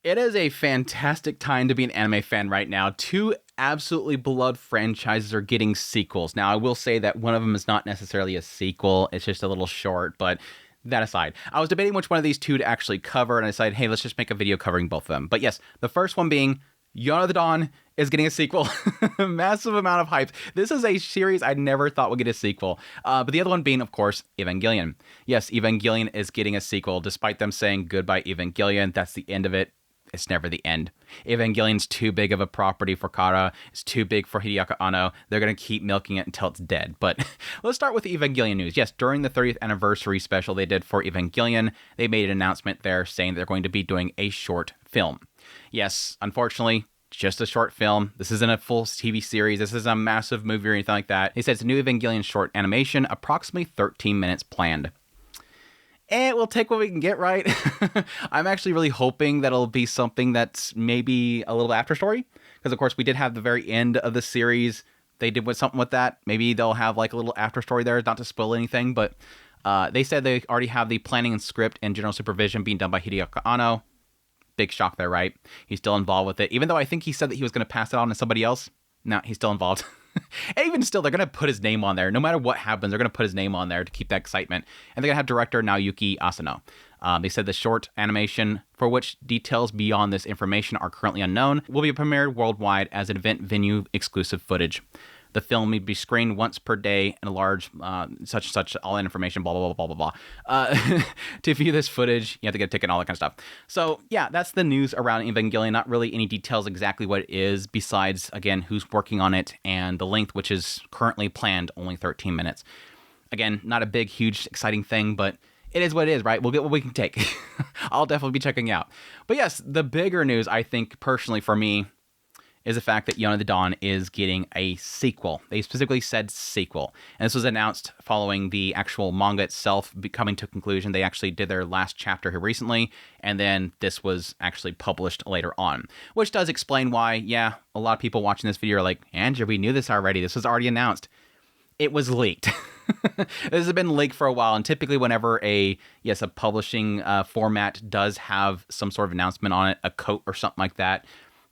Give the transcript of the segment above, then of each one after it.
It is a fantastic time to be an anime fan right now. Two absolutely beloved franchises are getting sequels. Now, I will say that one of them is not necessarily a sequel. It's just a little short, but that aside, I was debating which one of these two to actually cover, and I decided, hey, let's just make a video covering both of them. But yes, the first one being Yona the Dawn is getting a sequel. Massive amount of hype. This is a series I never thought would get a sequel. But the other one being, of course, Evangelion. Yes, Evangelion is getting a sequel. Despite them saying goodbye Evangelion, that's the end of it. It's never the end. Evangelion's too big of a property for Khara. It's too big for Hideaki Anno. They're going to keep milking it until it's dead. But let's start with the Evangelion news. Yes, during the 30th anniversary special they did for Evangelion, they made an announcement there saying they're going to be doing a short film. Yes, unfortunately, just a short film. This isn't a full TV series. This isn't a massive movie or anything like that. They said it's a new Evangelion short animation, approximately 13 minutes planned. And we'll take what we can get, right? I'm actually really hoping that it'll be something that's maybe a little after story. Because, of course, we did have the very end of the series. They did something with that. Maybe they'll have like a little after story there, not to spoil anything. But they said they already have the planning and script and general supervision being done by Hideaki Anno. Big shock there, right? He's still involved with it. Even though I think he said that he was going to pass it on to somebody else. No, he's still involved. And even still, they're going to put his name on there. No matter what happens, they're going to put his name on there to keep that excitement. And they're going to have director Naoyuki Asano. They said the short animation, for which details beyond this information are currently unknown, will be premiered worldwide as an event venue exclusive footage. The film may be screened once per day in a large, such, all that information, blah, blah, blah, blah, blah, blah. To view this footage, you have to get a ticket and all that kind of stuff. So, yeah, that's the news around Evangelion. Not really any details exactly what it is, besides, again, who's working on it and the length, which is currently planned, only 13 minutes. Again, not a big, huge, exciting thing, but it is what it is, right? We'll get what we can take. I'll definitely be checking out. But yes, the bigger news, I think, personally for me, is the fact that Yona the Dawn is getting a sequel. They specifically said sequel. And this was announced following the actual manga itself coming to conclusion. They actually did their last chapter here recently, and then this was actually published later on. Which does explain why, yeah, a lot of people watching this video are like, Andrew, we knew this already. This was already announced. It was leaked. This has been leaked for a while, and typically whenever a publishing format does have some sort of announcement on it, a quote or something like that,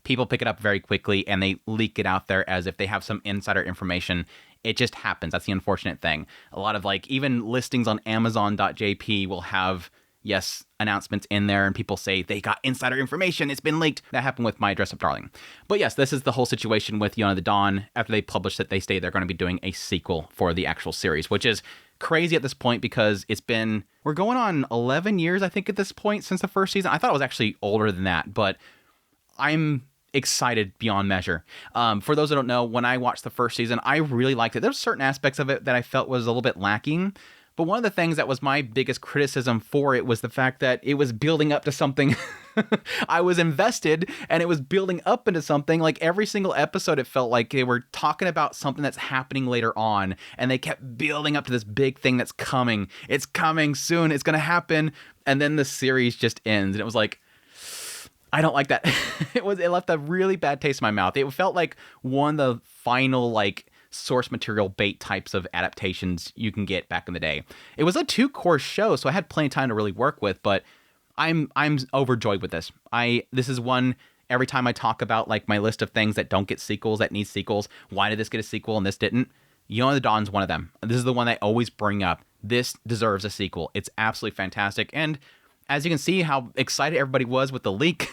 people pick it up very quickly and they leak it out there as if they have some insider information. It just happens. That's the unfortunate thing. A lot of even listings on Amazon.jp will have, announcements in there and people say they got insider information. It's been leaked. That happened with My Dress Up Darling. But yes, this is the whole situation with Yona the Dawn. After they published it, they say they're going to be doing a sequel for the actual series, which is crazy at this point because we're going on 11 years, I think, at this point since the first season. I thought it was actually older than that, but I'm excited beyond measure. For those that don't know, when I watched the first season, I really liked it. There's certain aspects of it that I felt was a little bit lacking, but one of the things that was my biggest criticism for it was the fact that it was building up to something. I was invested and it was building up into something. Like every single episode, it felt like they were talking about something that's happening later on, and they kept building up to this big thing that's coming. It's coming soon. It's going to happen. And then the series just ends, and it was like, I don't like that. It left a really bad taste in my mouth. It felt like one of the final source material bait types of adaptations you can get back in the day. It was a 2-course show, so I had plenty of time to really work with, but I'm overjoyed with this. This is one, every time I talk about my list of things that don't get sequels, that need sequels, why did this get a sequel and this didn't? Yona the Dawn's one of them. This is the one I always bring up. This deserves a sequel. It's absolutely fantastic. And as you can see how excited everybody was with the leak,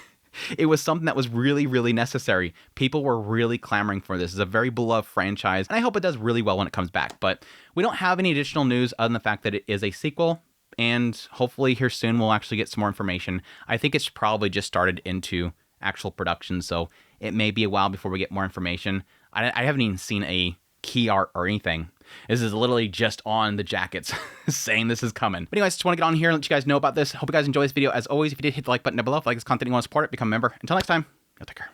it was something that was really, really necessary. People were really clamoring for this. It's a very beloved franchise, and I hope it does really well when it comes back. But we don't have any additional news other than the fact that it is a sequel, and hopefully here soon we'll actually get some more information. I think it's probably just started into actual production, so it may be a while before we get more information. I haven't even seen a key art or anything. This is literally just on the jackets saying this is coming. But anyways, just want to get on here and let you guys know about this. Hope you guys enjoy this video. As always, if you did, hit the like button down below. If you like this content and you want to support it, become a member. Until next time, y'all take care.